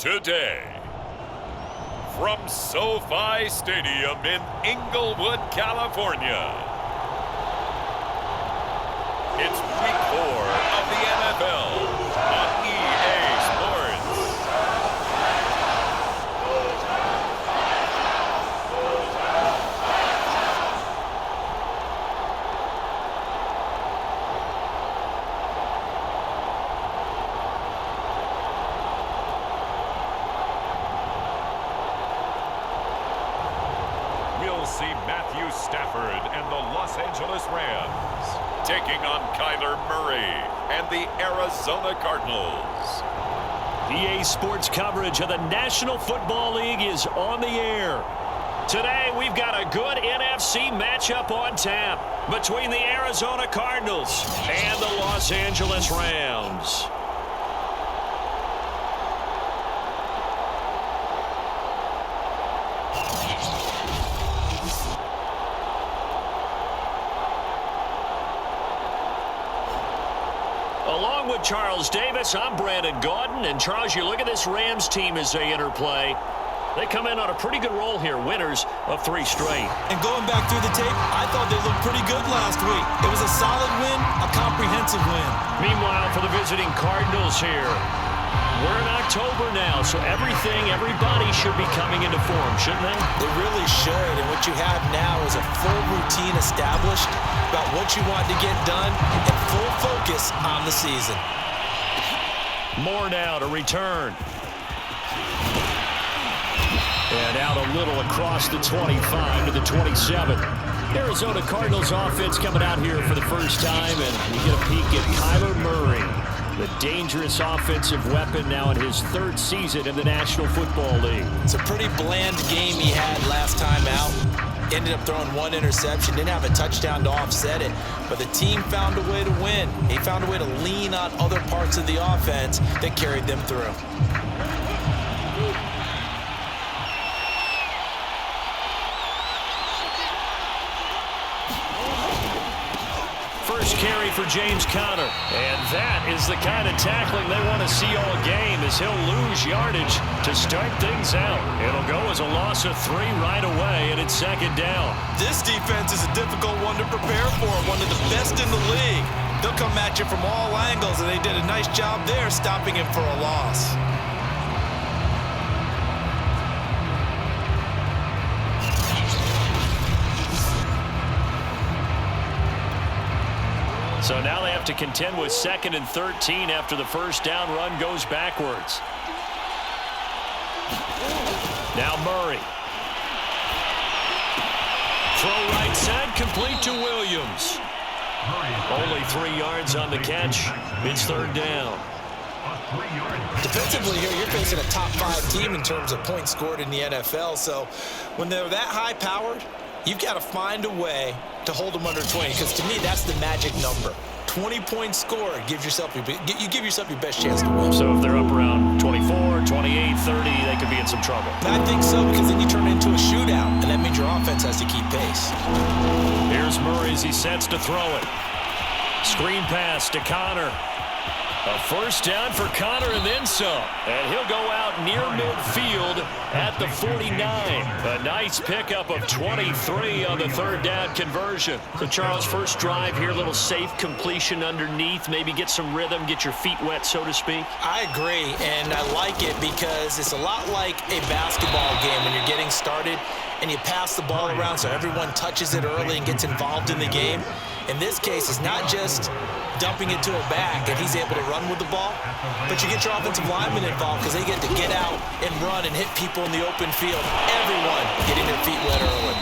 today. From SoFi Stadium in Inglewood, California, it's Week 4 of the NFL on EA Sports. We'll see Matthew Stafford and the Los Angeles Rams taking on Kyler Murray and the Arizona Cardinals. EA Sports coverage of the National Football League is on the air. Today, we've got a good NFC matchup on tap between the Arizona Cardinals and the Los Angeles Rams. Along with Charles Davis, I'm Brandon Gaudin. And Charles, you look at this Rams team as they interplay. They come in on a pretty good roll here, winners of 3 straight. And going back through the tape, I thought they looked pretty good last week. It was a solid win, a comprehensive win. Meanwhile, for the visiting Cardinals here, we're in October now, so everybody should be coming into form, shouldn't they? They really should, and what you have now is a full routine established about what you want to get done and full focus on the season. More now to return. And out a little across the 25 to the 27. Arizona Cardinals offense coming out here for the first time, and you get a peek at Kyler Murray, the dangerous offensive weapon now in his 3rd season in the National Football League. It's a pretty bland game he had last time out. Ended up throwing 1 interception, didn't have a touchdown to offset it, but the team found a way to win. He found a way to lean on other parts of the offense that carried them through. First carry for James Conner. And that is the kind of tackling they want to see all game, as he'll lose yardage to start things out. It'll go as a loss of 3 right away, and it's 2nd down. This defense is a difficult one to prepare for, one of the best in the league. They'll come at you from all angles, and they did a nice job there stopping him for a loss. So now they have to contend with 2nd and 13 after the first down run goes backwards. Now Murray. Throw right side, complete to Williams. Only 3 yards on the catch. It's 3rd down. Defensively here, you're facing a top 5 team in terms of points scored in the NFL. So when they're that high-powered, you've got to find a way to hold them under 20, because to me, that's the magic number. 20 points scored, you give yourself your best chance to win. So if they're up around 24, 28, 30, they could be in some trouble. I think so, because then you turn it into a shootout, and that means your offense has to keep pace. Here's Murray as he sets to throw it. Screen pass to Conner. A first down for Conner and then some. And he'll go out near midfield at the 49. A nice pickup of 23 on the 3rd down conversion. So Charles, first drive here, a little safe completion underneath. Maybe get some rhythm, get your feet wet, so to speak. I agree, and I like it because it's a lot like a basketball game when you're getting started and you pass the ball around so everyone touches it early and gets involved in the game. In this case, it's not just dumping it to a back and he's able to run with the ball, but you get your offensive linemen involved because they get to get out and run and hit people in the open field. Everyone getting their feet wet early.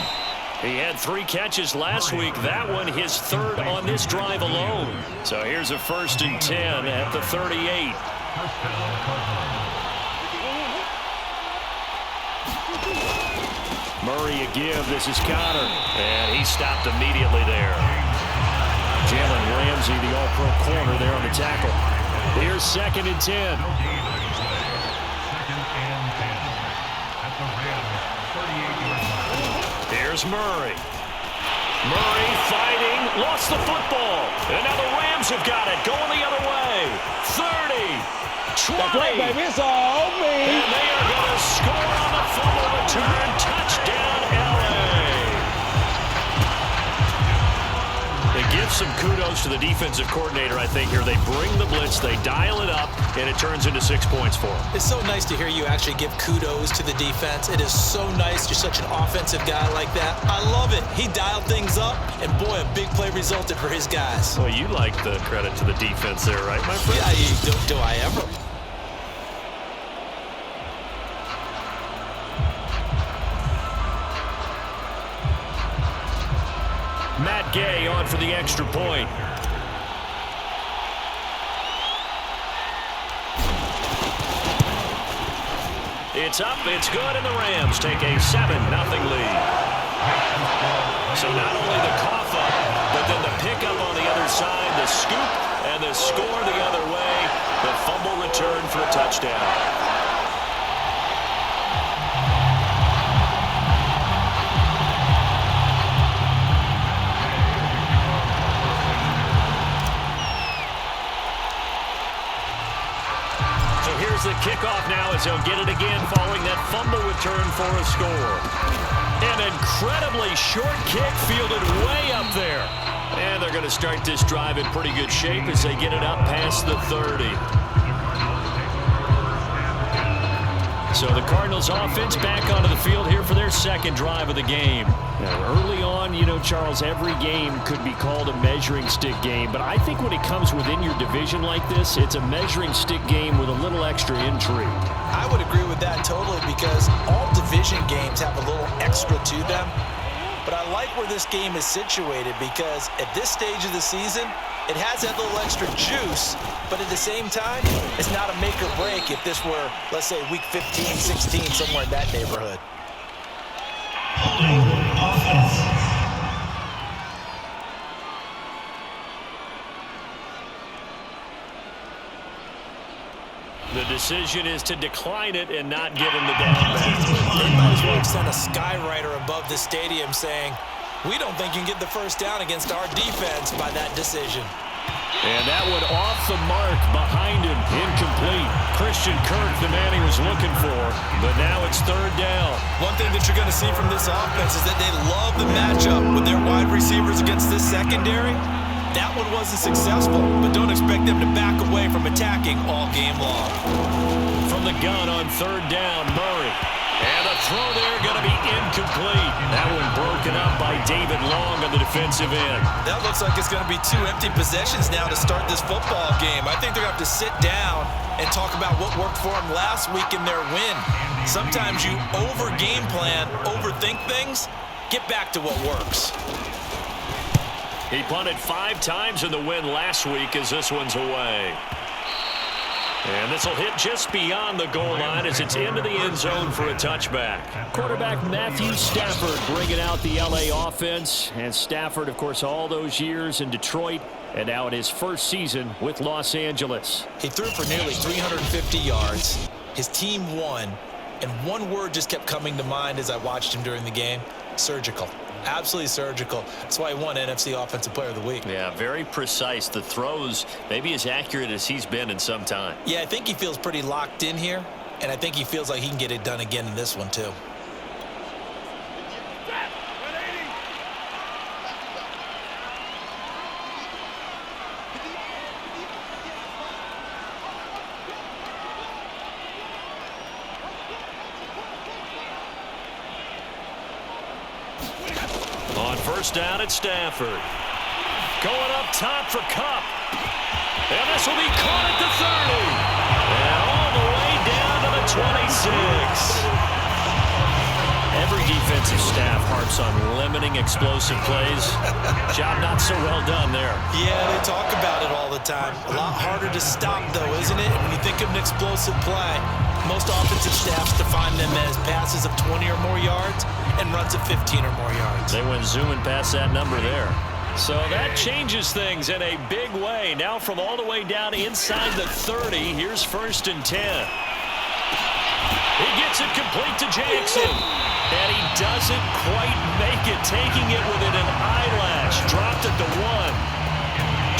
He had 3 catches last week. That one his 3rd on this drive alone. So here's a 1st and 10 at the 38. Murray a give. This is Conner. And he stopped immediately there. Jalen Ramsey, the all-pro corner there on the tackle. Here's 2nd and 10. Here's Murray. Murray fighting, lost the football. And now the Rams have got it, going the other way. 30, 20. Baby, it's all me. And they are going to score on the fumble return. Touchdown, LA. They give some kudos to the defensive coordinator, I think, here. They bring the blitz, they dial it up, and it turns into 6 points for them. It's so nice to hear you actually give kudos to the defense. It is so nice. You're such an offensive guy like that. I love it. He dialed things up, and boy, a big play resulted for his guys. Well, you like the credit to the defense there, right, my friend? Yeah, do I ever? Matt Gay on for the extra point. It's up, it's good, and the Rams take a 7-0 lead. So not only the cough up, but then the pickup on the other side, the scoop, and the score the other way. The fumble return for a touchdown. The kickoff now as they'll get it again following that fumble return for a score. An incredibly short kick fielded way up there. And they're going to start this drive in pretty good shape as they get it up past the 30. So the Cardinals offense back onto the field here for their second drive of the game. Now, early on, you know, Charles, every game could be called a measuring stick game. But I think when it comes within your division like this, it's a measuring stick game with a little extra intrigue. I would agree with that totally because all division games have a little extra to them. But I like where this game is situated because at this stage of the season, it has that little extra juice, but at the same time, it's not a make or break if this were, let's say, week 15, 16, somewhere in that neighborhood. The decision is to decline it and not give him the down back. They might as well have sent a skywriter above the stadium saying, we don't think you can get the first down against our defense by that decision. And that one off the mark behind him, incomplete. Christian Kirk, the man he was looking for, but now it's third down. One thing that you're going to see from this offense is that they love the matchup with their wide receivers against this secondary. That one wasn't successful, but don't expect them to back away from attacking all game long. From the gun on third down, Murray. And the throw there going to be incomplete. That one broken up by David Long on the defensive end. That looks like it's going to be 2 empty possessions now to start this football game. I think they're going to have to sit down and talk about what worked for them last week in their win. Sometimes you over-game plan, overthink things, get back to what works. He punted 5 times in the win last week as this one's away. And this will hit just beyond the goal line as it's into the end zone for a touchback. Quarterback Matthew Stafford bringing out the LA offense. And Stafford, of course, all those years in Detroit and now in his first season with Los Angeles. He threw for nearly 350 yards. His team won. And one word just kept coming to mind as I watched him during the game: surgical. Absolutely surgical. That's why he won NFC Offensive Player of the Week. Yeah, very precise. The throws maybe as accurate as he's been in some time. Yeah, I think he feels pretty locked in here, and I think he feels like he can get it done again in this one too. On first down at Stafford. Going up top for Kupp. And this will be caught at the 30. And all the way down to the 26. Every defensive staff harps on limiting explosive plays. Job not so well done there. Yeah, they talk about it all the time. A lot harder to stop, though, isn't it? When you think of an explosive play, most offensive staffs define them as passes of 20 or more yards and runs of 15 or more yards. They went zooming past that number there. So that changes things in a big way. Now from all the way down inside the 30, here's 1st and 10. He gets it complete to Jackson. And he doesn't quite make it, taking it within an eyelash. Dropped at the 1.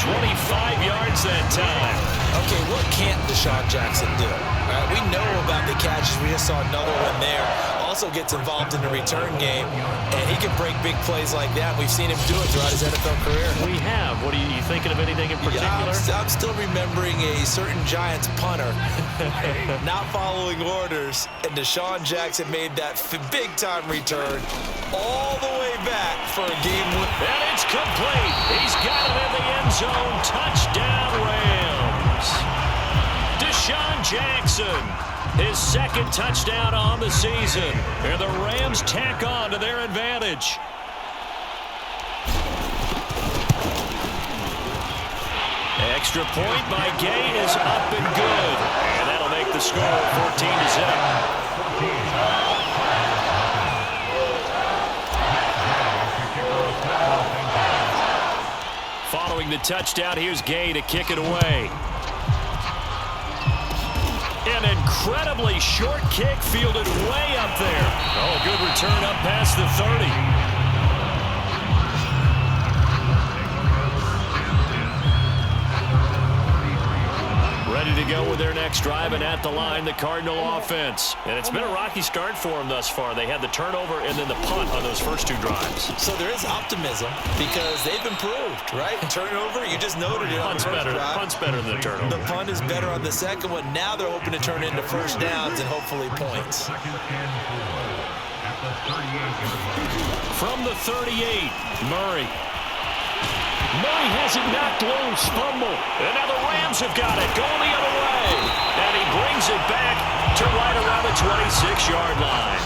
25 yards that time. Okay, what can't Deshaun Jackson do? All right, we know about the catches. We just saw another one there. Also gets involved in the return game, and he can break big plays like that. We've seen him do it throughout his NFL career. We have. What are you thinking of anything in particular? Yeah, I'm still remembering a certain Giants punter not following orders, and Deshaun Jackson made that big-time return all the way back for a game win. And it's complete. He's got it in the end zone. Touchdown, Rams. Deshaun Jackson, his second touchdown on the season. And the Rams tack on to their advantage. Extra point by Gay is up and good. And that'll make the score 14-0. Following the touchdown, here's Gay to kick it away. An incredibly short kick fielded way up there. Oh, good return up past the 30. Ready to go with their next drive, and at the line, the Cardinal offense. And it's been a rocky start for them thus far. They had the turnover and then the punt on those first two drives. So there is optimism because they've improved, right? Turnover, you just noted it on the first drive. Punt's better than the turnover. The punt is better on the second one. Now they're hoping to turn into first downs and hopefully points. From the 38, Murray. Murray has it knocked loose, fumble. And now the Rams have got it, going the other way. And he brings it back to right around the 26-yard line.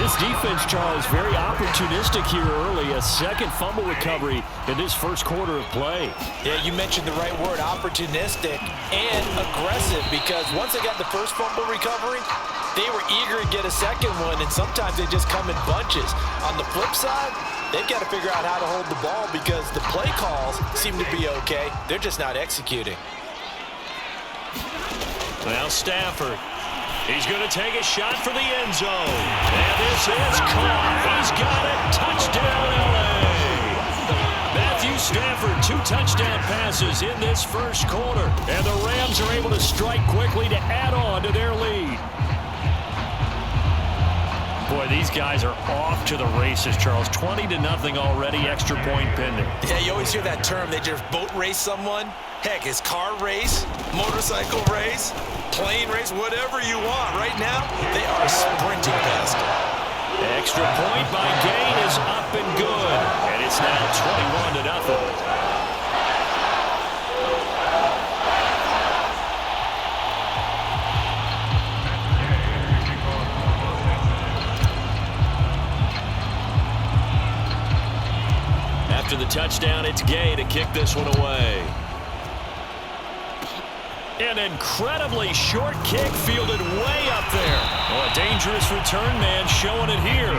This defense, Charles, very opportunistic here early. A second fumble recovery in this first quarter of play. Yeah, you mentioned the right word, opportunistic and aggressive, because once they got the first fumble recovery, they were eager to get a second one, and sometimes they just come in bunches. On the flip side, they've got to figure out how to hold the ball because the play calls seem to be okay. They're just not executing. Now Stafford. He's going to take a shot for the end zone. And this is caught. He's got it. Touchdown, L.A. Matthew Stafford, 2 touchdown passes in this first quarter. And the Rams are able to strike quickly to add on to their lead. Boy, these guys are off to the races, Charles. 20-0 already, extra point pending. Yeah, you always hear that term. They just boat race someone. Heck, it's car race, motorcycle race, plane race, whatever you want. Right now, they are sprinting past it. Extra point by Gain is up and good. And it's now 21-0. After the touchdown, it's Gay to kick this one away. An incredibly short kick fielded way up there. Oh, a dangerous return man showing it here.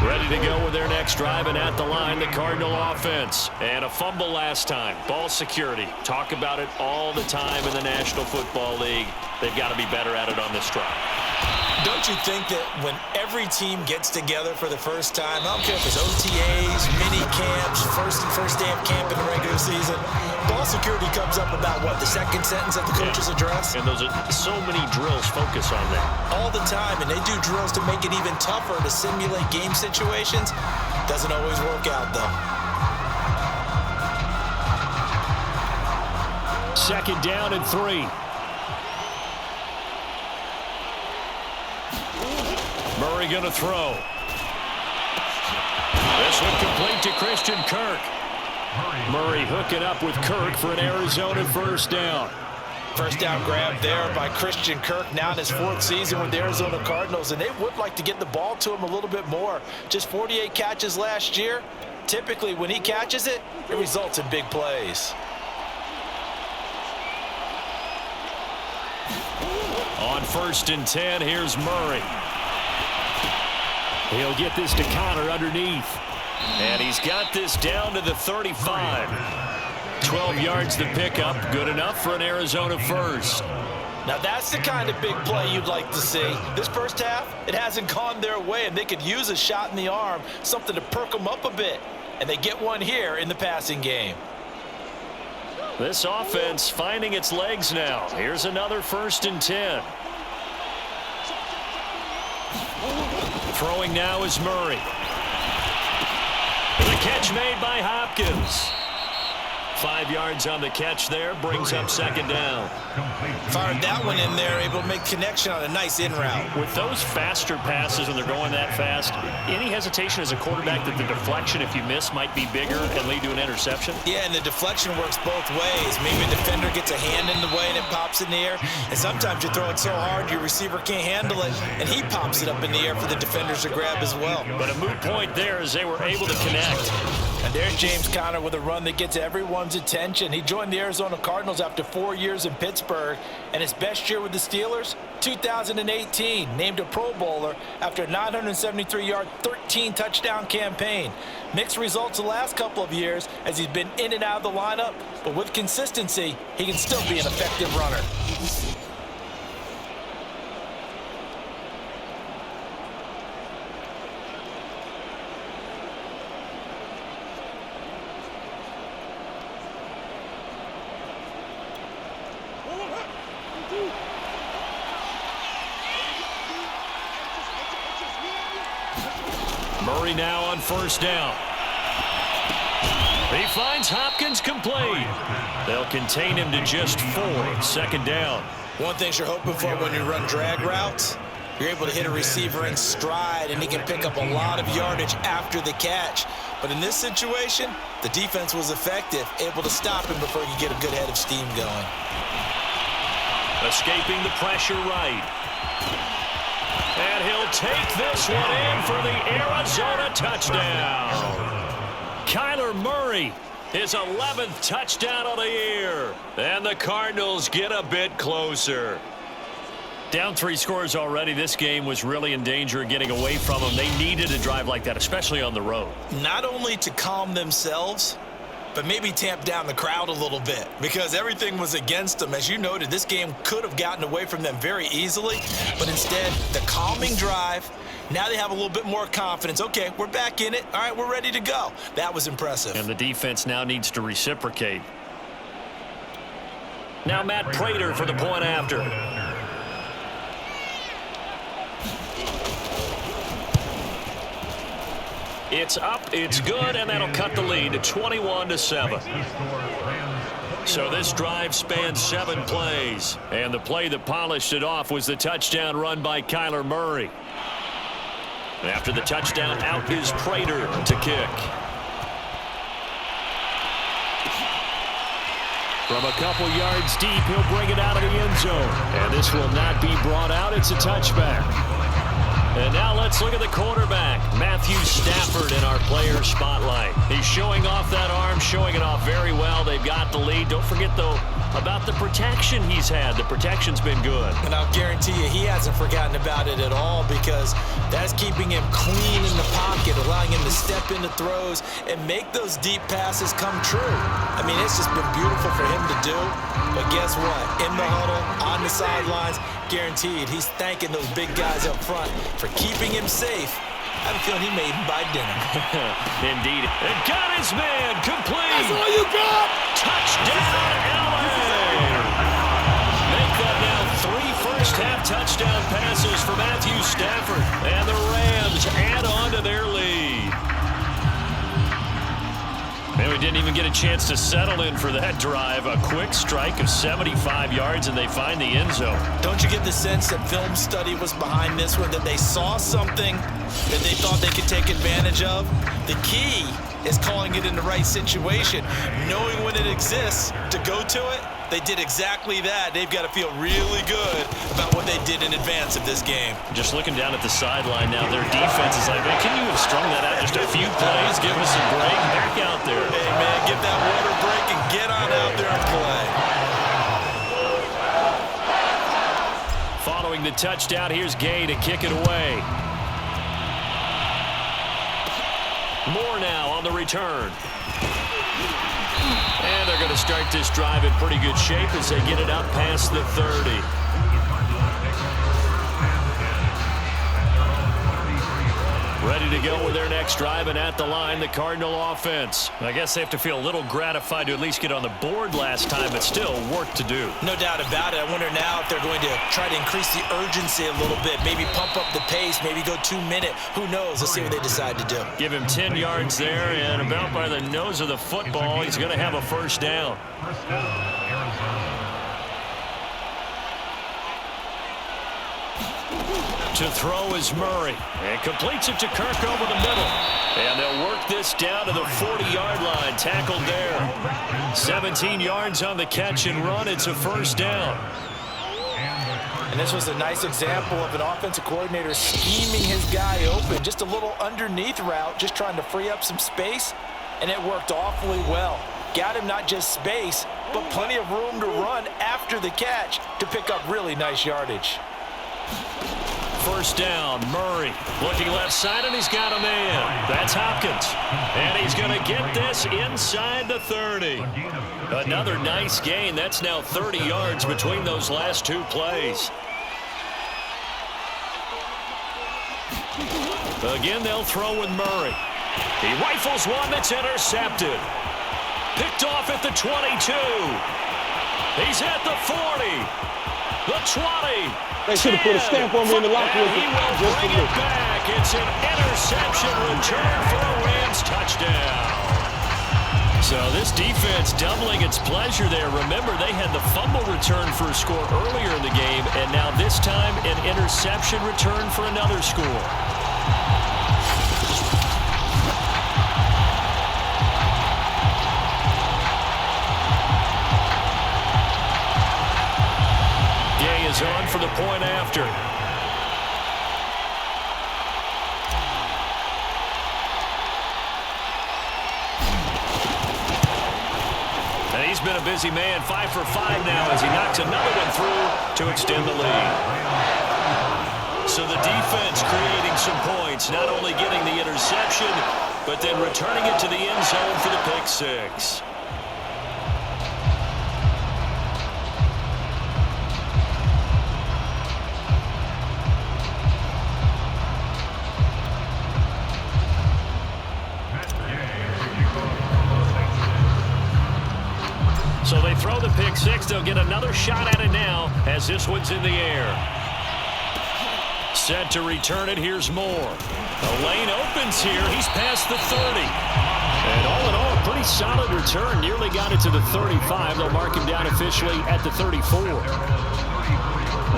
Ready to go with their next drive, and at the line, the Cardinal offense. And a fumble last time. Ball security. Talk about it all the time in the National Football League. They've got to be better at it on this drive. Don't you think that when every team gets together for the first time, I don't care if it's OTAs, mini camps, first day of camp in the regular season, ball security comes up about, what, the second sentence of the coach's address? And those are so many drills focus on that. All the time, and they do drills to make it even tougher to simulate game situations. Doesn't always work out, though. Second down and 3. Murray going to throw. This one complete to Christian Kirk. Murray hooking up with Kirk for an Arizona first down. First down grab there by Christian Kirk, now in his 4th season with the Arizona Cardinals, and they would like to get the ball to him a little bit more. Just 48 catches last year. Typically, when he catches it, it results in big plays. On 1st and 10, here's Murray. He'll get this to Connor underneath. And he's got this down to the 35. 12 yards to pick up. Good enough for an Arizona first. Now that's the kind of big play you'd like to see. This first half, it hasn't gone their way, and they could use a shot in the arm, something to perk them up a bit. and they get one here in the passing game. This offense finding its legs now. Here's another 1st and 10. Throwing now is Murray. The catch made by Hopkins. 5 yards on the catch there, brings up 2nd down. Fired that one in there, able to make connection on a nice in route. With those faster passes when they're going that fast, any hesitation as a quarterback that the deflection, if you miss, might be bigger and lead to an interception? Yeah, and the deflection works both ways. Maybe a defender gets a hand in the way and it pops in the air, and sometimes you throw it so hard your receiver can't handle it, and he pops it up in the air for the defenders to grab as well. But a moot point there as they were able to connect. And there's James Conner with a run that gets everyone's attention. He joined the Arizona Cardinals after 4 years in Pittsburgh, and his best year with the Steelers, 2018, named a Pro Bowler after a 973-yard, 13-touchdown campaign. Mixed results the last couple of years as he's been in and out of the lineup, but with consistency, he can still be an effective runner. Murray now on 1st down. He finds Hopkins complete. They'll contain him to just 4. 2nd down. One thing you're hoping for when you run drag routes, you're able to hit a receiver in stride, and he can pick up a lot of yardage after the catch. But in this situation, the defense was effective, able to stop him before he could get a good head of steam going. Escaping the pressure right. And he'll take this one in for the Arizona touchdown. Kyler Murray, his 11th touchdown of the year. And the Cardinals get a bit closer. Down 3 scores already. This game was really in danger of getting away from them. They needed a drive like that, especially on the road. Not only to calm themselves, but maybe tamp down the crowd a little bit, because everything was against them. As you noted, this game could have gotten away from them very easily, but instead, the calming drive, now they have a little bit more confidence. Okay, we're back in it. All right, we're ready to go. That was impressive. And the defense now needs to reciprocate. Now Matt Prater for the point after. It's up, it's good, and that'll cut the lead to 21-7. So this drive spans 7 plays, and the play that polished it off was the touchdown run by Kyler Murray. After the touchdown, out is Prater to kick. From a couple yards deep, he'll bring it out of the end zone. And this will not be brought out. It's a touchback. And now let's look at the quarterback, Matthew Stafford, in our player spotlight. He's showing off that arm, showing it off very well. They've got the lead. Don't forget, though, about the protection he's had. The protection's been good. And I'll guarantee you he hasn't forgotten about it at all, because that's keeping him clean in the pocket, allowing him to step into throws and make those deep passes come true. I mean, it's just been beautiful for him to do. But guess what? In the huddle, on the sidelines, guaranteed he's thanking those big guys up front for keeping him safe. I have a feeling he may even buy dinner. Indeed. And got his man complete. That's all you got. Touchdown, LA. Make that now 3 first-half touchdown passes for Matthew Stafford. And the Rams add on to their lead. And we didn't even get a chance to settle in for that drive. A quick strike of 75 yards, and they find the end zone. Don't you get the sense that film study was behind this one, that they saw something that they thought they could take advantage of? The key is calling it in the right situation, knowing when it exists to go to it. They did exactly that. They've got to feel really good about what they did in advance of this game. Just looking down at the sideline now, their defense is like, man, can you have strung that out just a few plays? Give us a break. Back out there. Hey, man, get that water break and get on out there and play. Following the touchdown, here's Gay to kick it away. Moore now on the return. And they're going to start this drive in pretty good shape as they get it up past the 30. Ready to go with their next drive, and at the line, the Cardinal offense. I guess they have to feel a little gratified to at least get on the board last time, but still work to do. No doubt about it. I wonder now if they're going to try to increase the urgency a little bit, maybe pump up the pace, maybe go 2-minute. Who knows? Let's see what they decide to do. Give him 10 yards there, and about by the nose of the football, he's going to have a first down. To throw is Murray, and completes it to Kirk over the middle. And they'll work this down to the 40-yard line, tackled there. 17 yards on the catch and run. It's a first down. And this was a nice example of an offensive coordinator scheming his guy open. Just a little underneath route, just trying to free up some space, and it worked awfully well. Got him not just space, but plenty of room to run after the catch to pick up really nice yardage. First down, Murray looking left side, and he's got a man. That's Hopkins. And he's going to get this inside the 30. Another nice gain. That's now 30 yards between those last two plays. Again, they'll throw with Murray. He rifles one that's intercepted. Picked off at the 22. He's at the 40. The 20. They should have put a stamp on me in the locker room. And he will bring it back. It's an interception return for a Rams touchdown. So this defense doubling its pleasure there. Remember, they had the fumble return for a score earlier in the game, and now this time an interception return for another score. On for the point after. And he's been a busy man, 5 for 5 now as he knocks another one through to extend the lead. So the defense creating some points, not only getting the interception, but then returning it to the end zone for the pick six. So they throw the pick six. They'll get another shot at it now as this one's in the air. Set to return it. Here's Moore. The lane opens here. He's past the 30. And all in all, a pretty solid return. Nearly got it to the 35. They'll mark him down officially at the 34.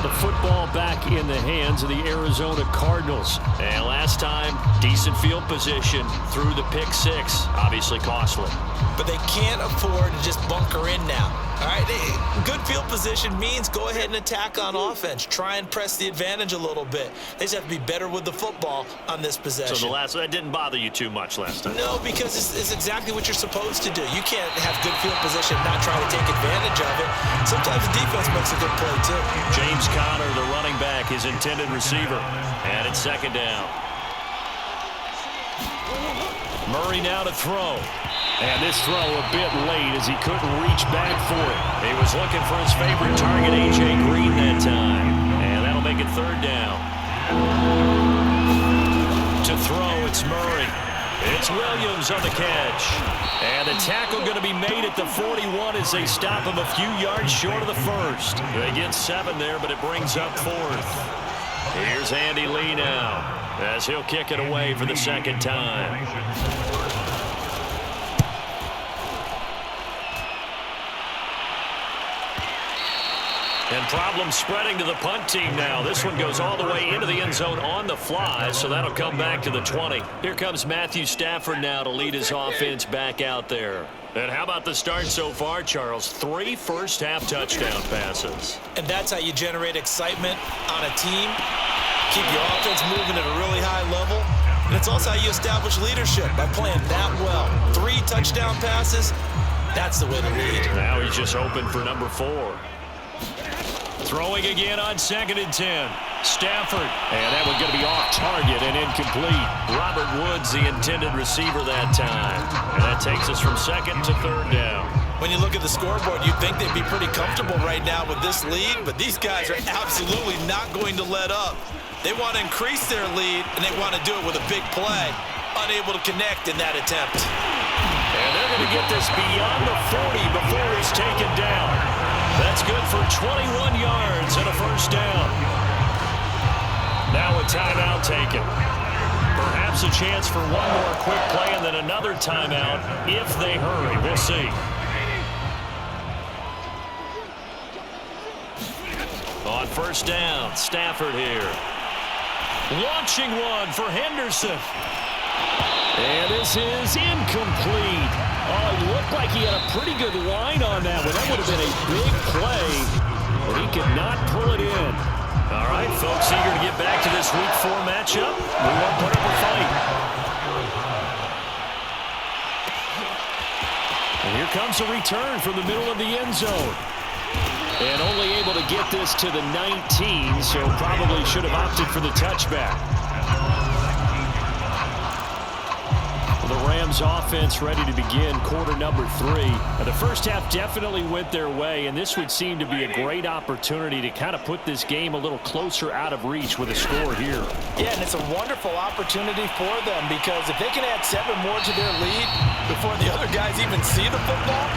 The football back in the hands of the Arizona Cardinals. And last time, decent field position through the pick six. Obviously costly. But they can't afford to just bunker in now. All right, good field position means go ahead and attack on offense. Try and press the advantage a little bit. They just have to be better with the football on this possession. So that didn't bother you too much last time? No, because it's exactly what you're supposed to do. You can't have good field position and not try to take advantage of it. Sometimes the defense makes a good play, too. James Conner, the running back, his intended receiver. And it's second down. Murray now to throw. And this throw a bit late as he couldn't reach back for it. He was looking for his favorite target, A.J. Green, that time. And that'll make it third down. To throw, it's Murray. It's Williams on the catch. And the tackle going to be made at the 41 as they stop him a few yards short of the first. They get 7 there, but it brings up fourth. Here's Andy Lee now as he'll kick it away for the second time. And problems spreading to the punt team now. This one goes all the way into the end zone on the fly, so that'll come back to the 20. Here comes Matthew Stafford now to lead his offense back out there. And how about the start so far, Charles? 3 first-half touchdown passes. And that's how you generate excitement on a team. Keep your offense moving at a really high level. And it's also how you establish leadership by playing that well. 3 touchdown passes, that's the way to lead. Now he's just open for number 4. Throwing again on 2nd and 10. Stafford. And that one's going to be off target and incomplete. Robert Woods, the intended receiver that time. And that takes us from 2nd to 3rd down. When you look at the scoreboard, you'd think they'd be pretty comfortable right now with this lead, but these guys are absolutely not going to let up. They want to increase their lead, and they want to do it with a big play. Unable to connect in that attempt. And they're going to get this beyond the 40 before he's taken down. That's good for 21 yards and a first down. Now a timeout taken. Perhaps a chance for one more quick play and then another timeout if they hurry. We'll see. On first down, Stafford here. Launching one for Henderson. And this is incomplete. Oh, it looked like he had a pretty good line on that one. That would have been a big play, but he could not pull it in. All right, folks, eager to get back to this Week 4 matchup. We won't put up a fight. And here comes a return from the middle of the end zone. And only able to get this to the 19, so probably should have opted for the touchback. The Rams offense ready to begin quarter number 3. Now, the first half definitely went their way, and this would seem to be a great opportunity to kind of put this game a little closer out of reach with a score here. Yeah, and it's a wonderful opportunity for them because if they can add 7 more to their lead before the other guys even see the football,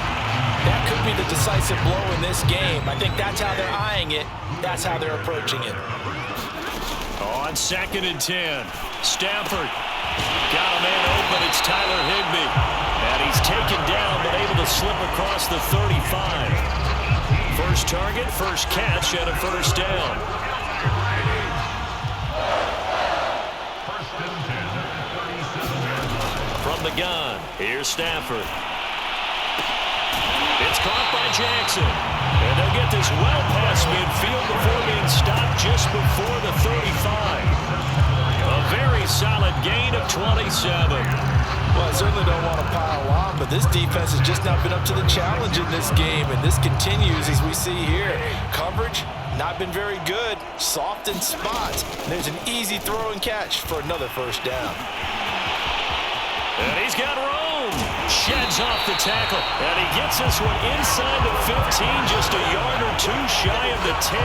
that could be the decisive blow in this game. I think that's how they're eyeing it. That's how they're approaching it. On 2nd and 10, Stafford. Got a man open. It's Tyler Higbee. And he's taken down, but able to slip across the 35. First target, first catch, and a first down. From the gun, here's Stafford. It's caught by Jackson. And they'll get this well past midfield before being stopped just before the 35. A very solid gain of 27. Well, I certainly don't want to pile on, but this defense has just not been up to the challenge in this game, and this continues as we see here. Coverage, not been very good. Soft in spots. There's an easy throw and catch for another first down. And he's got room. Sheds off the tackle. And he gets this one inside the 15, just a yard or 2 shy of the 10.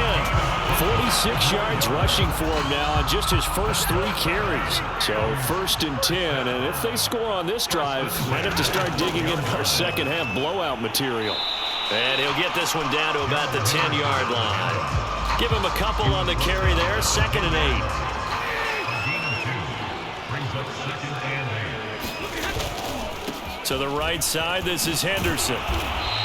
46 yards rushing for him now on just his first 3 carries. So 1st and 10. And if they score on this drive, might have to start digging into our second half blowout material. And he'll get this one down to about the 10-yard line. Give him a couple on the carry there. 2nd and 8. To the right side, this is Henderson.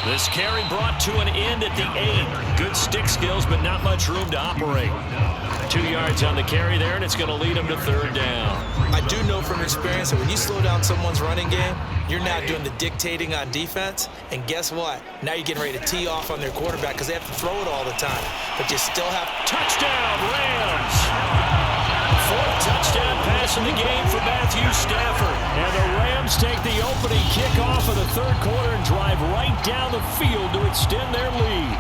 This carry brought to an end at the 8. Good stick skills, but not much room to operate. 2 yards on the carry there, and it's going to lead him to 3rd down. I do know from experience that when you slow down someone's running game, you're now doing the dictating on defense, and guess what? Now you're getting ready to tee off on their quarterback because they have to throw it all the time. But you still have... Touchdown, Rams! 4th touchdown pass in the game for Matthew Stafford. And the Rams take the opening kickoff of the 3rd quarter and drive right down the field to extend their lead.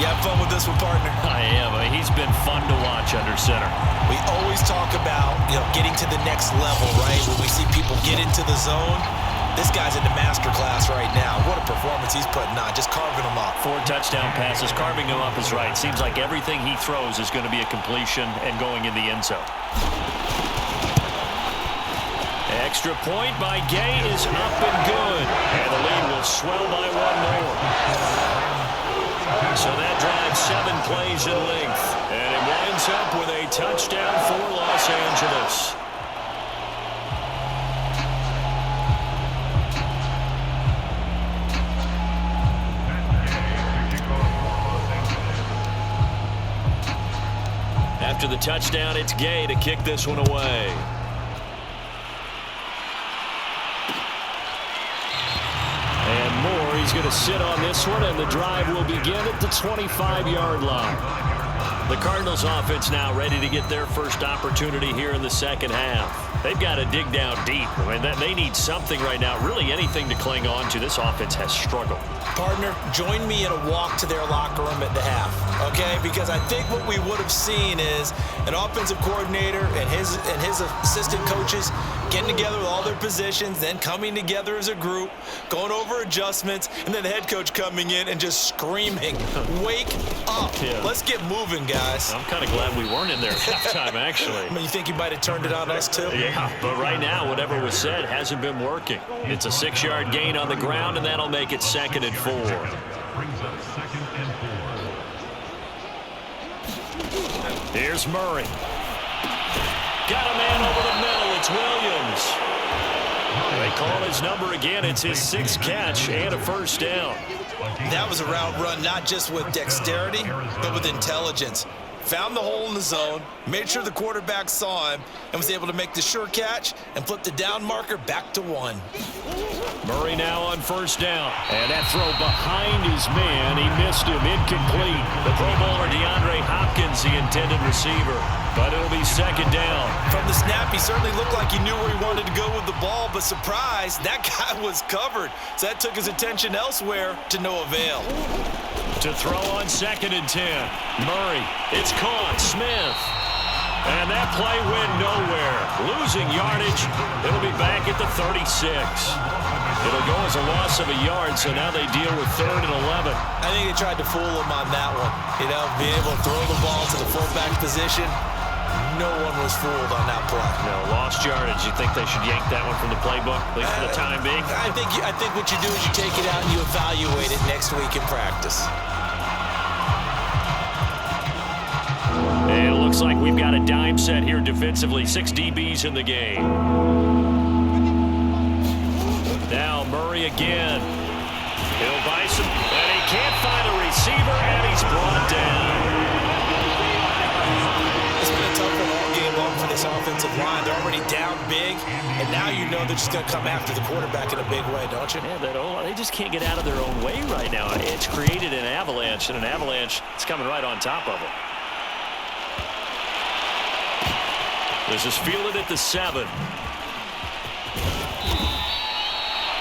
You have fun with this one, partner? I am. He's been fun to watch under center. We always talk about, getting to the next level, right? When we see people get into the zone, this guy's in the master class right now. What a performance he's putting on, just carving them up. 4 touchdown passes, carving them up is right. Seems like everything he throws is going to be a completion and going in the end zone. Extra point by Gay is up and good. And the lead will swell by 1 more. So that drives 7 plays in length. And it winds up with a touchdown for Los Angeles. After the touchdown, it's Gay to kick this one away. And Moore, he's going to sit on this one, and the drive will begin at the 25-yard line. The Cardinals offense now ready to get their first opportunity here in the second half. They've got to dig down deep. I mean, they need something right now, really anything to cling on to. This offense has struggled. Partner, join me in a walk to their locker room at the half, okay? Because I think what we would have seen is an offensive coordinator and his assistant coaches getting together with all their positions, then coming together as a group, going over adjustments, and then the head coach coming in and just screaming, wake up. Yeah. Let's get moving, guys. I'm kind of glad we weren't in there at halftime, actually. I mean, you think you might have turned it on us, too? Yeah, but right now, whatever was said hasn't been working. It's a 6-yard gain on the ground, and that'll make it 2nd and 4. Here's Murray. Got a man over the middle. It's Williams. They call his number again. It's his 6th catch and a first down. That was a route run not just with dexterity, but with intelligence. Found the hole in the zone, made sure the quarterback saw him, and was able to make the sure catch and flip the down marker back to 1. Murray now on first down. And that throw behind his man. He missed him. Incomplete. The Pro Bowler DeAndre Hopkins, the intended receiver. But it'll be 2nd down. From the snap, he certainly looked like he knew where he wanted to go with the ball, but surprise, that guy was covered. So that took his attention elsewhere to no avail. To throw on 2nd and 10. Murray, it's caught. Smith. And that play went nowhere. Losing yardage. It'll be back at the 36. It'll go as a loss of a yard, so now they deal with 3rd and 11. I think they tried to fool him on that one. You know, being able to throw the ball to the fullback position. No one was fooled on that play. No, lost yardage. You think they should yank that one from the playbook, at least for the time being? I think what you do is you take it out and you evaluate it next week in practice. And it looks like we've got a dime set here defensively. 6 DBs in the game. Now Murray again. He'll buy some, and he can't find a receiver, and he's brought down. It's been a tough one all game long for this offensive line. They're already down big, and now you know they're just going to come after the quarterback in a big way, don't you? Yeah, they just can't get out of their own way right now. It's created an avalanche, and an avalanche is coming right on top of it. This is fielded at the 7.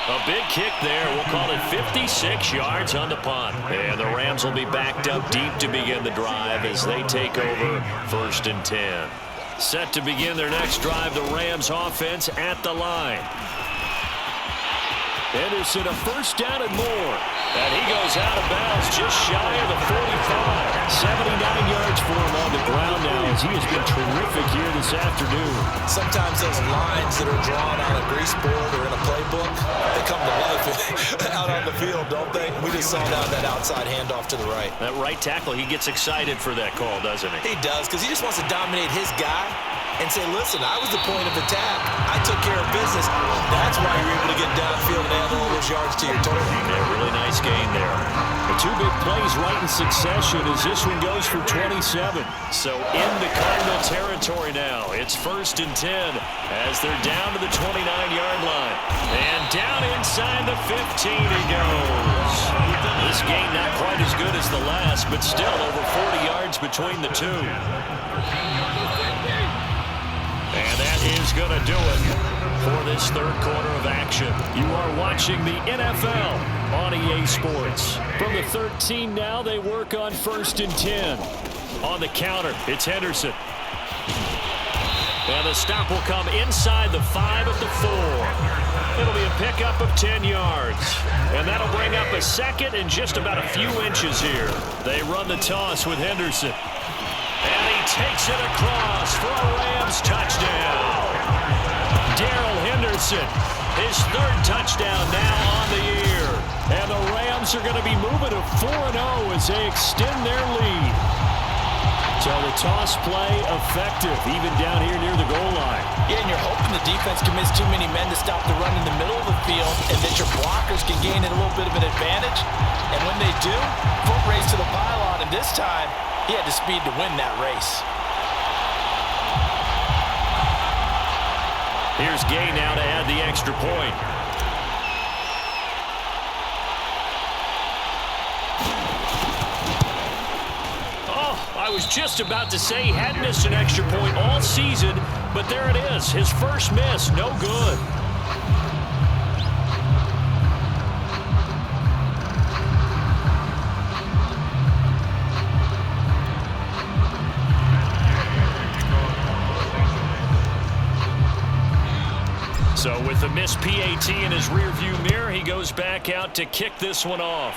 A big kick there. We'll call it 56 yards on the punt. And the Rams will be backed up deep to begin the drive as they take over 1st and 10. Set to begin their next drive, the Rams offense at the line. Henderson, a first down and more. And he goes out of bounds just shy of the 45. 79 yards for him on the ground now as he has been terrific here this afternoon. Sometimes those lines that are drawn on a grease board or in a playbook, they come to life out on the field, don't they? We just saw that outside handoff to the right. That right tackle, he gets excited for that call, doesn't he? He does, because he just wants to dominate his guy and say, listen, I was the point of attack. I took care of business. That's why you're able to get downfield and add all those yards to your total. Yeah, really nice gain there. The 2 big plays right in succession as this one goes for 27. So into Cardinal territory now. It's 1st and 10 as they're down to the 29-yard line. And down inside the 15 he goes. This gain not quite as good as the last, but still over 40 yards between the two. And that is going to do it for this 3rd quarter of action. You are watching the NFL on EA Sports. From the 13 now, they work on 1st and 10. On the counter, it's Henderson. And the stop will come inside the 5 at the 4. It'll be a pickup of 10 yards. And that'll bring up a 2nd and just about a few inches here. They run the toss with Henderson. And he takes it across for a Rams touchdown. Darrell Henderson, his 3rd touchdown now on the year. And the Rams are going to be moving to 4-0 as they extend their lead. So the toss play effective, even down here near the goal line. Yeah, and you're hoping the defense commits too many men to stop the run in the middle of the field and that your blockers can gain a little bit of an advantage. And when they do, foot race to the pylon, and this time, he had the speed to win that race. Here's Gay now to add the extra point. Oh, I was just about to say he hadn't missed an extra point all season, but there it is. His first miss, no good. So with the missed PAT in his rearview mirror, he goes back out to kick this one off.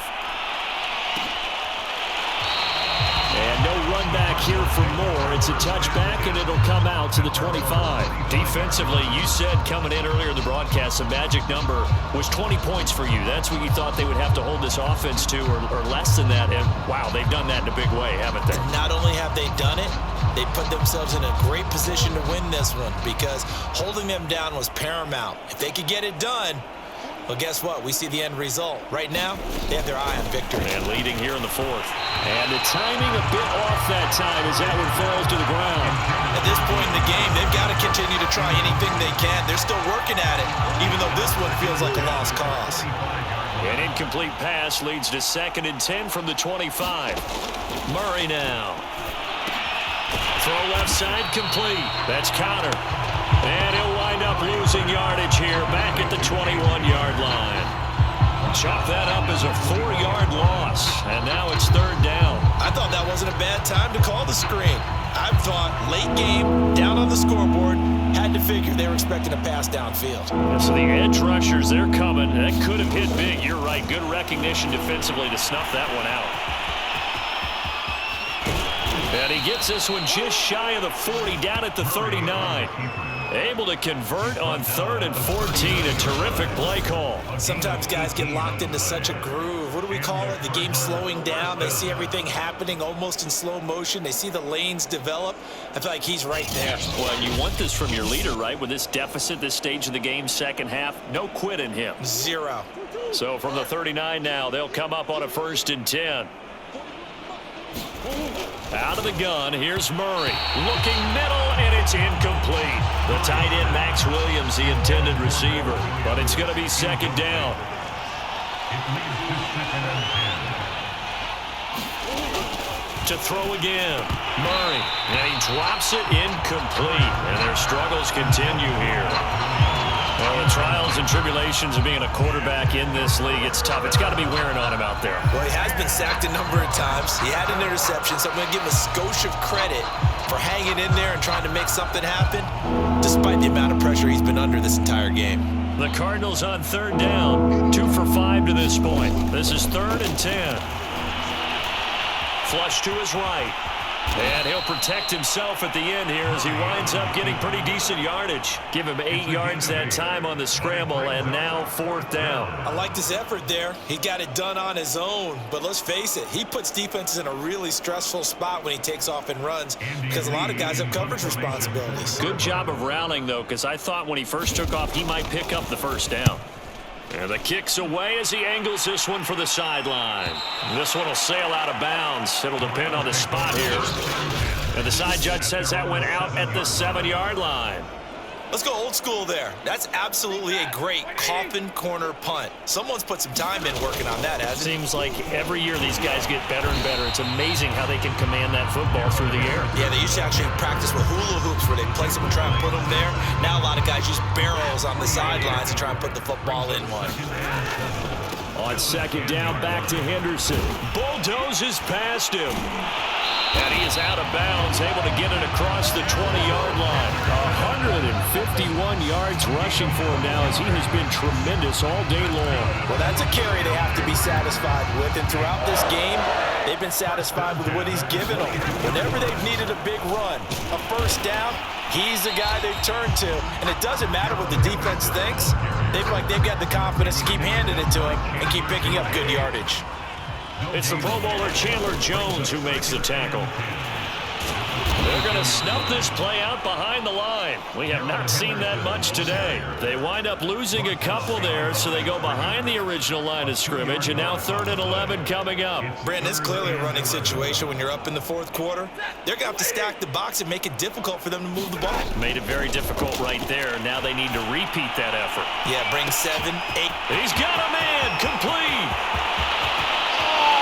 here for more. It's a touchback, and it'll come out to the 25. Defensively, you said coming in earlier in the broadcast, the magic number was 20 points for you. That's what you thought they would have to hold this offense to, or less than that. And, wow, they've done that in a big way, haven't they? Not only have they done it, they put themselves in a great position to win this one because holding them down was paramount. If they could get it done, well, guess what? We see the end result. Right now, they have their eye on victory. And leading here in the fourth. And the timing a bit off that time as that one falls to the ground. At this point in the game, they've got to continue to try anything they can. They're still working at it, even though this one feels like a lost cause. An incomplete pass leads to 2nd and 10 from the 25. Murray now. Throw left side complete. That's Connor. And he'll wind up losing yardage here back at the 21-yard line. Chalk that up as a 4-yard loss. And now it's 3rd down. I thought that wasn't a bad time to call the screen. I thought late game, down on the scoreboard, had to figure they were expecting a pass downfield. So the edge rushers, they're coming. That could have hit big. You're right. Good recognition defensively to snuff that one out. And he gets this one just shy of the 40, down at the 39. Able to convert on 3rd and 14. A terrific play call. Sometimes guys get locked into such a groove. What do we call it? The game slowing down. They see everything happening almost in slow motion. They see the lanes develop. I feel like he's right there. Well, you want this from your leader, right? With this deficit, this stage of the game, second half, no quit in him. 0. So from the 39 now, they'll come up on a 1st and 10. Out of the gun, here's Murray. Looking middle, and it's incomplete. The tight end, Max Williams, the intended receiver. But it's going to be 2nd down. To throw again. Murray. And he drops it incomplete. And their struggles continue here. Well, the trials and tribulations of being a quarterback in this league, it's tough. It's got to be wearing on him out there. Well, he has been sacked a number of times. He had an interception, so I'm going to give him a skosh of credit for hanging in there and trying to make something happen, despite the amount of pressure he's been under this entire game. The Cardinals on 3rd down, 2 for 5 to this point. This is 3rd and 10. Flush to his right. And he'll protect himself at the end here as he winds up getting pretty decent yardage. Give him 8 yards that time on the scramble, and now 4th down. I liked his effort there. He got it done on his own. But let's face it, he puts defenses in a really stressful spot when he takes off and runs because a lot of guys have coverage responsibilities. Good job of rounding, though, because I thought when he first took off, he might pick up the 1st down. And the kick's away as he angles this one for the sideline. This one will sail out of bounds. It'll depend on the spot here. And the side judge says that went out at the 7-yard line. Let's go old school there. That's absolutely a great coffin corner punt. Someone's put some time in working on that, hasn't it? Seems like every year these guys get better and better. It's amazing how they can command that football through the air. Yeah, they used to actually practice with hula hoops where they place them and try and put them there. Now a lot of guys use barrels on the sidelines to try and put the football in one. On 2nd down, back to Henderson. Bulldozes past him. And he is out of bounds, able to get it across the 20-yard line. 151 yards rushing for him now as he has been tremendous all day long. Well, that's a carry they have to be satisfied with. And throughout this game, they've been satisfied with what he's given them. Whenever they've needed a big run, a 1st down, he's the guy they've turned to. And it doesn't matter what the defense thinks. They feel like they've got the confidence to keep handing it to him and keep picking up good yardage. It's the Pro Bowler Chandler Jones who makes the tackle. They're going to snuff this play out behind the line. We have not seen that much today. They wind up losing a couple there, so they go behind the original line of scrimmage, and now 3rd and 11 coming up. Brandon, it's clearly a running situation when you're up in the 4th quarter. They're going to have to stack the box and make it difficult for them to move the ball. Made it very difficult right there. Now they need to repeat that effort. Yeah, bring 7, 8. He's got a man, complete.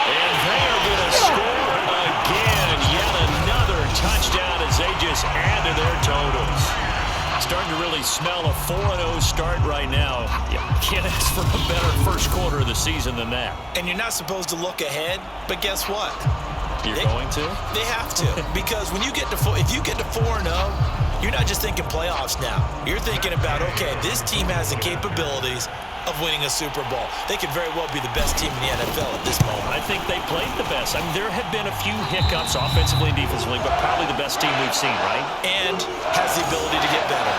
And they're going to score again. Yet another touchdown as they just add to their totals. Starting to really smell a 4-0 start right now. You can't ask for a better 1st quarter of the season than that. And you're not supposed to look ahead, but guess what? You're going to? They have to. Because when you get to if you get to 4-0, you're not just thinking playoffs now. You're thinking about, okay, this team has the capabilities of winning a Super Bowl. They could very well be the best team in the NFL at this moment. I think they played the best. I mean, there have been a few hiccups offensively and defensively, but probably the best team we've seen, right? And has the ability to get better.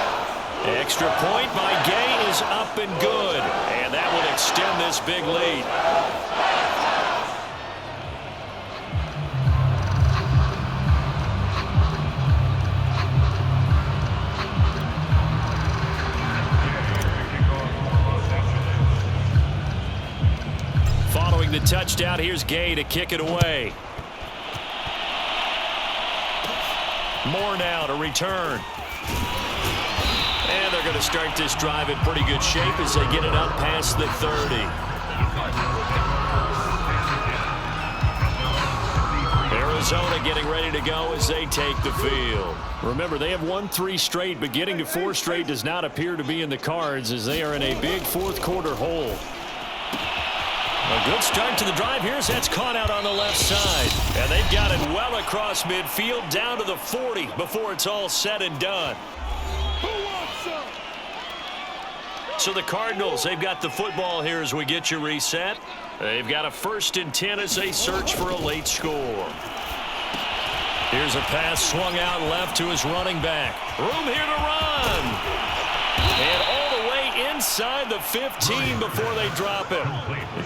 Extra point by Gay is up and good, and that will extend this big lead. Following the touchdown, here's Gay to kick it away. More now to return. And they're going to start this drive in pretty good shape as they get it up past the 30. Arizona getting ready to go as they take the field. Remember, they have won 3 straight, but getting to 4 straight does not appear to be in the cards as they are in a big fourth quarter hole. A good start to the drive. Here's that's caught out on the left side. And they've got it well across midfield down to the 40 before it's all said and done. So the Cardinals, they've got the football here as we get you reset. They've got a 1st and 10 as they search for a late score. Here's a pass swung out left to his running back. Room here to run. And all the way inside the 15 before they drop him.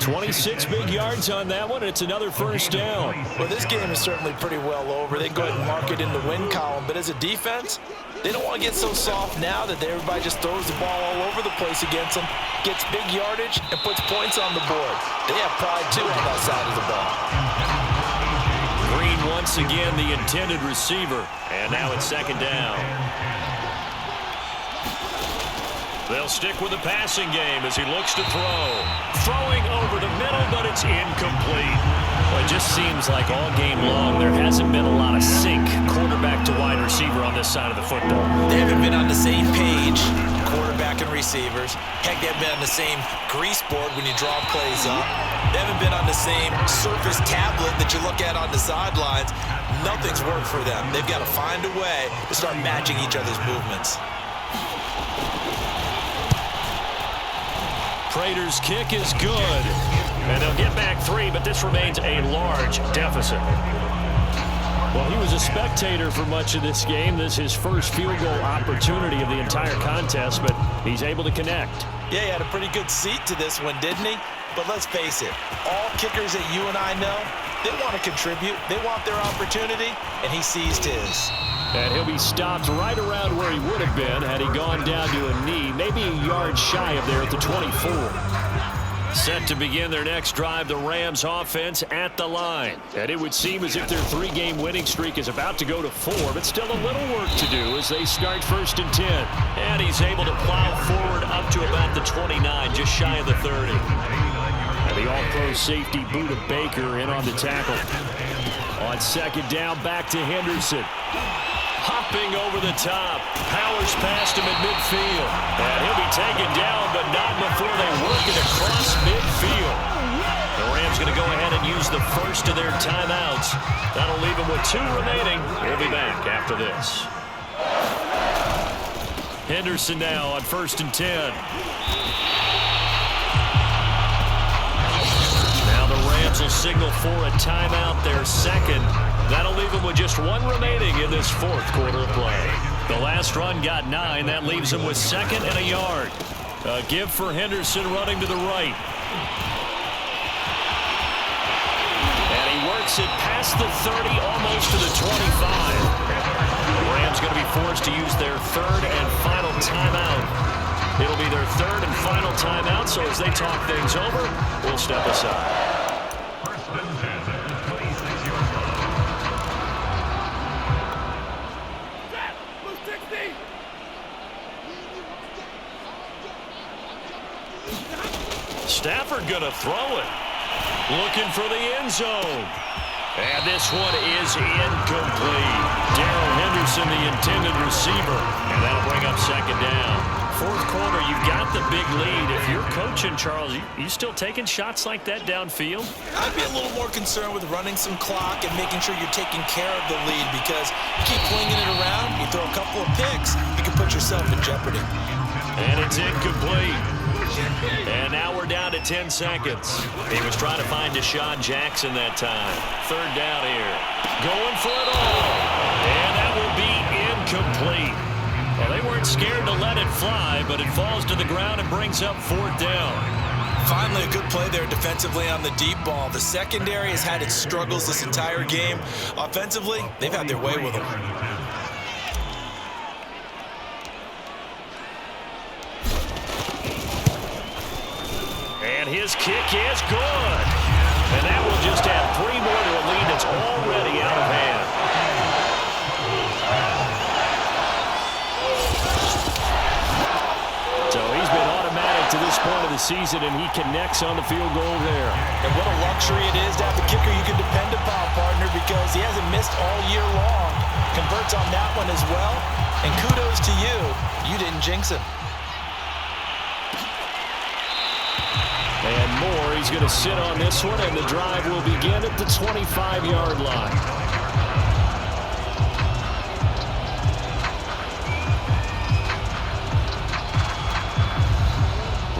26 big yards on that one. It's another 1st down. Well, this game is certainly pretty well over. They go ahead and mark it in the win column. But as a defense, they don't want to get so soft now that everybody just throws the ball all over the place against them, gets big yardage, and puts points on the board. They have pride, too, on that side of the ball. Green once again the intended receiver. And now it's 2nd down. They'll stick with the passing game as he looks to throw. Throwing over the middle, but it's incomplete. Well, it just seems like all game long there hasn't been a lot of sync quarterback to wide receiver on this side of the football. They haven't been on the same page, quarterback and receivers. Heck, they haven't been on the same grease board when you draw plays up. They haven't been on the same surface tablet that you look at on the sidelines. Nothing's worked for them. They've got to find a way to start matching each other's movements. Prater's kick is good. And they'll get back 3, but this remains a large deficit. Well, he was a spectator for much of this game. This is his first field goal opportunity of the entire contest, but he's able to connect. Yeah, he had a pretty good seat to this one, didn't he? But let's face it, all kickers that you and I know, they want to contribute. They want their opportunity, and he seized his. And he'll be stopped right around where he would have been had he gone down to a knee, maybe a yard shy of there at the 24. Set to begin their next drive, the Rams offense at the line. And it would seem as if their 3-game winning streak is about to go to 4, but still a little work to do as they start 1st and 10. And he's able to plow forward up to about the 29, just shy of the 30. And the all-pro safety Buda Baker in on the tackle. On 2nd down, back to Henderson. Hopping over the top. Powers past him at midfield. And he'll be taken down, but not before they work it across midfield. The Rams going to go ahead and use the first of their timeouts. That'll leave them with 2 remaining. We'll be back after this. Henderson now on 1st and 10. Now the Rams will signal for a timeout, their 2nd. That'll leave them with just 1 remaining in this 4th quarter of play. The last run got 9. That leaves them with 2nd and a yard. A give for Henderson running to the right. And he works it past the 30, almost to the 25. The Rams going to be forced to use their 3rd and final timeout. It'll be their 3rd and final timeout, so as they talk things over, we'll step aside. Stafford going to throw it. Looking for the end zone. And this one is incomplete. Darrell Henderson, the intended receiver. And that'll bring up 2nd down. 4th quarter, you've got the big lead. If you're coaching, Charles, you still taking shots like that downfield? I'd be a little more concerned with running some clock and making sure you're taking care of the lead, because you keep flinging it around, you throw a couple of picks, you can put yourself in jeopardy. And it's incomplete. And now we're down to 10 seconds. He was trying to find Deshaun Jackson that time. Third down here. Going for it all. And that will be incomplete. Well, they weren't scared to let it fly, but it falls to the ground and brings up fourth down. Finally, a good play there defensively on the deep ball. The secondary has had its struggles this entire game. Offensively, they've had their way with them. And his kick is good. And that will just add 3 more to a lead that's already out of hand. So he's been automatic to this point of the season, and he connects on the field goal there. And what a luxury it is to have a kicker you can depend upon, partner, because he hasn't missed all year long. Converts on that one as well. And kudos to you. You didn't jinx him. And Moore, he's going to sit on this one, and the drive will begin at the 25-yard line.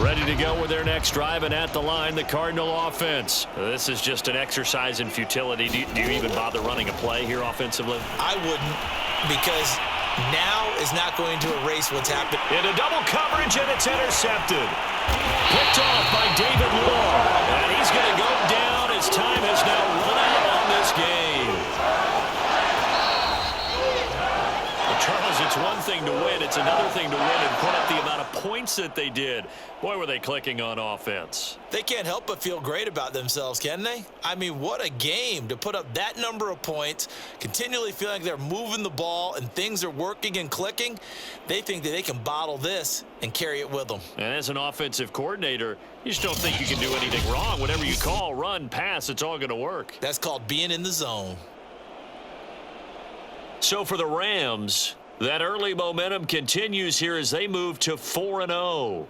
Ready to go with their next drive, and at the line, the Cardinal offense. This is just an exercise in futility. Do you even bother running a play here offensively? I wouldn't, because now is not going to erase what's happened. Into double coverage, and it's intercepted. Picked off by David Moore. And he's going to go down as time has now run out on this game. Well, Charles, it's one thing to win. It's another thing to win and put up the amount of points that they did. Boy, were they clicking on offense. They can't help but feel great about themselves, can they? I mean, what a game to put up that number of points, continually feeling like they're moving the ball and things are working and clicking. They think that they can bottle this and carry it with them. And as an offensive coordinator, you just don't think you can do anything wrong. Whatever you call, run, pass, it's all going to work. That's called being in the zone. So for the Rams, that early momentum continues here as they move to 4-0.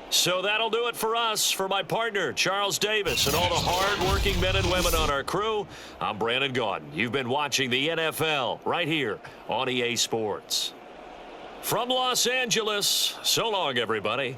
So that'll do it for us. For my partner, Charles Davis, and all the hard-working men and women on our crew, I'm Brandon Gaudin. You've been watching the NFL right here on EA Sports. From Los Angeles, so long, everybody.